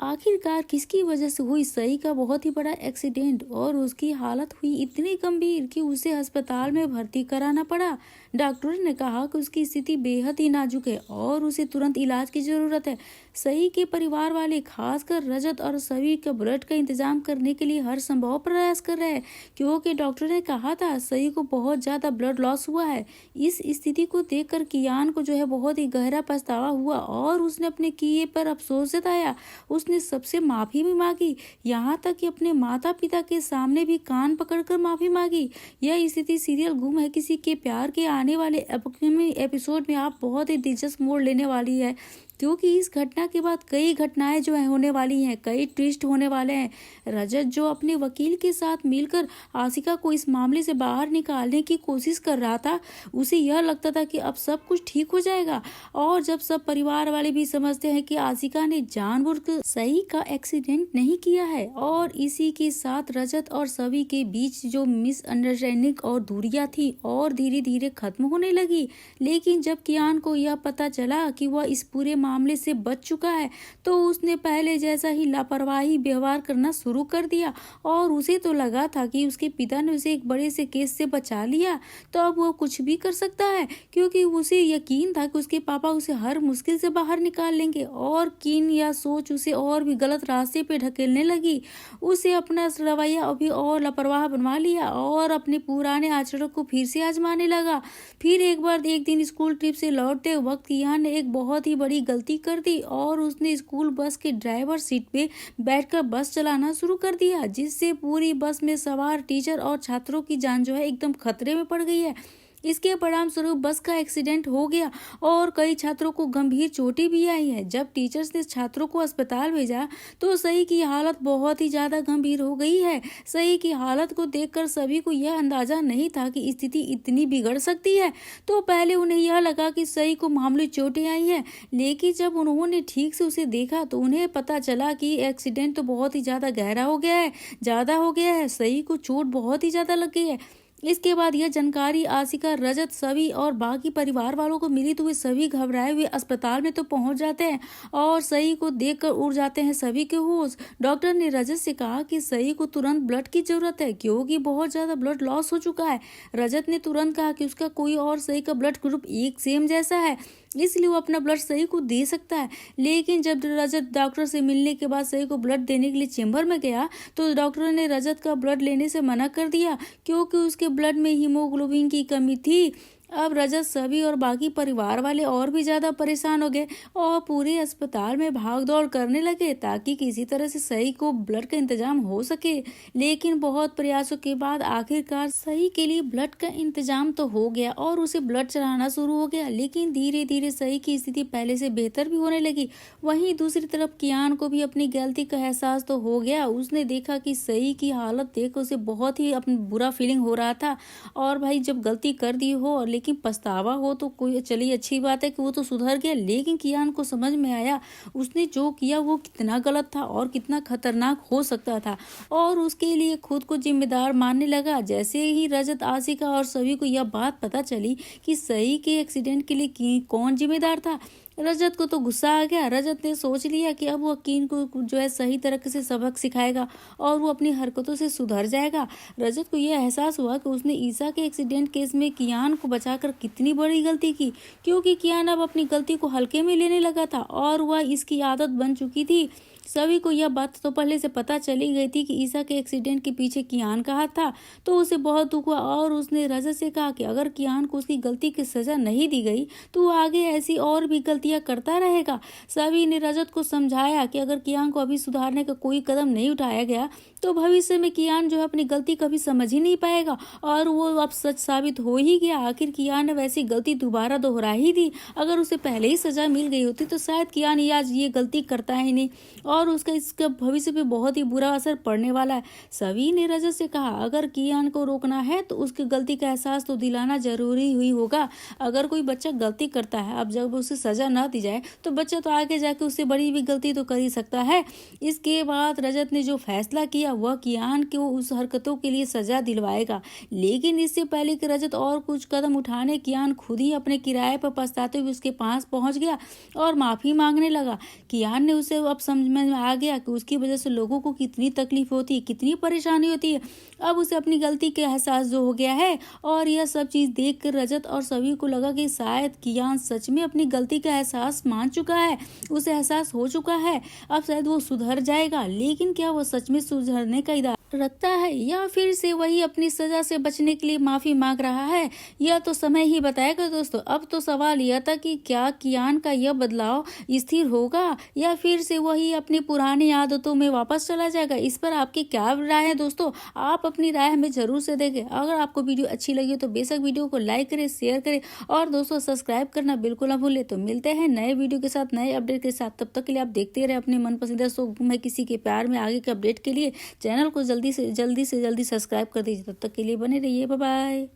आखिरकार किसकी वजह से हुई सई का बहुत ही बड़ा एक्सीडेंट और उसकी हालत हुई इतनी गंभीर कि उसे अस्पताल में भर्ती कराना पड़ा। डॉक्टरों ने कहा कि उसकी स्थिति बेहद ही नाजुक है और उसे तुरंत इलाज की जरूरत है। सई के परिवार वाले खासकर रजत और सभी का ब्लड का इंतजाम करने के लिए हर संभव प्रयास कर रहे हैं, क्योंकि डॉक्टर ने कहा था सई को बहुत ज्यादा ब्लड लॉस हुआ है। इस स्थिति को देखकर कियान को बहुत ही गहरा पछतावा हुआ और उसने अपने किए पर अफसोस जताया। उसने सबसे माफी भी मांगी, यहाँ तक कि अपने माता पिता के सामने भी कान पकड़कर माफी मांगी। यह स्थिति सीरियल गुम है किसी के प्यार के आने वाले अपकमिंग एपिसोड में आप बहुत ही दिलचस्प मोड़ लेने वाली है, क्योंकि इस घटना के बाद कई घटनाएं जो है होने वाली हैं, कई ट्विस्ट होने वाले हैं। रजत जो अपने वकील के साथ मिलकर आशिका को इस मामले से बाहर निकालने की कोशिश कर रहा था, उसे यह लगता था कि अब सब कुछ ठीक हो जाएगा। और जब सब परिवार वाले भी समझते हैं कि आशिका ने जानबूझकर सई का एक्सीडेंट नहीं किया है, और इसी के साथ रजत और सभी के बीच जो मिसअंडरस्टैंडिंग और दूरियां थी और धीरे धीरे खत्म होने लगी। लेकिन जब कियान को यह पता चला कि वह इस पूरे मामले से बच चुका है, तो उसने पहले जैसा ही लापरवाही व्यवहार करना शुरू कर दिया। और उसे तो लगा था कि उसके पिता ने उसे एक बड़े से केस से बचा लिया, तो अब वो कुछ भी कर सकता है, क्योंकि उसे यकीन था कि उसके पापा उसे हर मुश्किल से बाहर निकाल लेंगे। और कीन या सोच उसे और भी गलत रास्ते पे ढकेलने लगी। उसे अपना रवैया अभी और लापरवाह बनवा लिया और अपने पुराने आचरण को फिर से आजमाने लगा। फिर एक दिन स्कूल ट्रिप से लौटते वक्त कियान ने एक बहुत ही बड़ी गलती कर दी और उसने स्कूल बस के ड्राइवर सीट पे बैठकर बस चलाना शुरू कर दिया, जिससे पूरी बस में सवार टीचर और छात्रों की जान एकदम खतरे में पड़ गई है। इसके परिणाम स्वरूप बस का एक्सीडेंट हो गया और कई छात्रों को गंभीर चोटें भी आई है। जब टीचर्स ने छात्रों को अस्पताल भेजा तो सई की हालत बहुत ही ज्यादा गंभीर हो गई है। सई की हालत को देखकर सभी को यह अंदाजा नहीं था कि स्थिति इतनी बिगड़ सकती है। तो पहले उन्हें यह लगा कि सई को मामूली चोटें आई है, लेकिन जब उन्होंने ठीक से उसे देखा तो उन्हें पता चला कि एक्सीडेंट तो बहुत ही ज्यादा गहरा हो गया है। सई को चोट बहुत ही ज्यादा लग गई है। इसके बाद यह जानकारी आशिका, रजत, सभी और बाकी परिवार वालों को मिली तो वे सभी घबराए हुए अस्पताल में तो पहुंच जाते हैं और सई को देखकर उड़ जाते हैं सभी के होश। डॉक्टर ने रजत से कहा कि सई को तुरंत ब्लड की जरूरत है, क्योंकि बहुत ज्यादा ब्लड लॉस हो चुका है। रजत ने तुरंत कहा कि उसका कोई और सई का ब्लड ग्रुप एक सेम जैसा है, इसलिए वो अपना ब्लड सई को दे सकता है। लेकिन जब रजत डॉक्टर से मिलने के बाद सई को ब्लड देने के लिए चेंबर में गया तो डॉक्टर ने रजत का ब्लड लेने से मना कर दिया, क्योंकि उसके ब्लड में हीमोग्लोबिन की कमी थी। अब रजत, सभी और बाकी परिवार वाले और भी ज्यादा परेशान हो गए और पूरे अस्पताल में भाग दौड़ करने लगे ताकि किसी तरह से सई को ब्लड का इंतजाम हो सके। लेकिन बहुत प्रयासों के बाद आखिरकार सई के लिए ब्लड का इंतजाम तो हो गया और उसे ब्लड चढ़ाना शुरू हो गया। लेकिन धीरे धीरे सई की स्थिति पहले से बेहतर भी होने लगी। वहीं दूसरी तरफ कियान को भी अपनी गलती का एहसास तो हो गया। उसने देखा कि सई की हालत देख उसे बहुत ही अपनी बुरा फीलिंग हो रहा था। और भाई, जब गलती कर दी हो लेकिन पछतावा हो तो कोई चलिए अच्छी बात है कि वो तो सुधर गया। लेकिन कियान को समझ में आया उसने जो किया वो कितना गलत था और कितना खतरनाक हो सकता था, और उसके लिए खुद को जिम्मेदार मानने लगा। जैसे ही रजत, आशिका और सभी को यह बात पता चली कि सई के एक्सीडेंट के लिए कौन जिम्मेदार था, रजत को तो गुस्सा आ गया। रजत ने सोच लिया कि अब वो कीन को सही तरीके से सबक सिखाएगा और वो अपनी हरकतों से सुधर जाएगा। रजत को यह एहसास हुआ कि उसने ईसा के एक्सीडेंट केस में कियान को बचाकर कितनी बड़ी गलती की, क्योंकि कियान अब अपनी गलती को हल्के में लेने लगा था और वह इसकी आदत बन चुकी थी। सभी को यह बात तो पहले से पता चली गई थी कि ईसा के एक्सीडेंट के पीछे कियान का हाथ था, तो उसे बहुत दुख हुआ और उसने रजत से कहा कि अगर कियान को उसकी गलती की सजा नहीं दी गई तो वो आगे ऐसी और भी गलतियां करता रहेगा। सभी ने रजत को समझाया कि अगर कियान को अभी सुधारने का कोई कदम नहीं उठाया गया तो भविष्य में कियान अपनी गलती कभी समझ ही नहीं पाएगा, और वो अब सच साबित हो ही गया। आखिर कियान ने वैसी गलती दोबारा दोहरा ही दी। अगर उसे पहले ही सजा मिल गई होती तो शायद कियान आज ये गलती करता ही नहीं और इसका भविष्य पे बहुत ही बुरा असर पड़ने वाला है। सभी ने रजत से कहा अगर कियान को रोकना है तो उसकी गलती का एहसास तो दिलाना जरूरी हुई होगा। अगर कोई बच्चा गलती करता है, अब जब उसे सजा न दी जाए तो बच्चा तो आगे जाके उससे बड़ी भी गलती तो कर ही सकता है। इसके बाद रजत ने जो फैसला किया वह कियान को उस हरकतों के लिए सजा दिलवाएगा। लेकिन इससे पहले कि रजत और कुछ कदम उठाने, कियान खुद ही अपने किराए पर पछताते हुए उसके पास पहुंच गया और माफी मांगने लगा। कियान ने उसे अब समझ में समझ में आ गया कि उसकी वजह से लोगों को कितनी तकलीफ होती है, कितनी परेशानी होती है। अब उसे अपनी गलती के एहसास जो हो गया है और यह सब चीज देख कर रजत और सभी को लगा कि शायद कियान सच में अपनी गलती का एहसास मान चुका है, उसे एहसास हो चुका है। अब शायद वो सुधर जाएगा, लेकिन क्या वो सच में सुधरने का इरादा रखता है या फिर से वही अपनी सजा से बचने के लिए माफी मांग रहा है, यह तो समय ही बताएगा दोस्तों। अब तो सवाल यह था कि क्या कियान का यह बदलाव स्थिर होगा या फिर से वही अपनी पुरानी आदतों में वापस चला जाएगा। इस पर आपकी क्या राय है दोस्तों? आप अपनी राय हमें जरूर से देंगे। अगर आपको वीडियो अच्छी लगी तो बेशक वीडियो को लाइक करें, शेयर करें और दोस्तों सब्सक्राइब करना बिल्कुल ना भूलें। तो मिलते हैं नए वीडियो के साथ, नए अपडेट के साथ। तब तक के लिए आप देखते रहे अपने मन पसंदीदा शो मैं किसी के प्यार में। आगे के अपडेट के लिए चैनल को जल्दी से जल्दी सब्सक्राइब कर दीजिए। तब तक के लिए बने रहिए। Bye bye.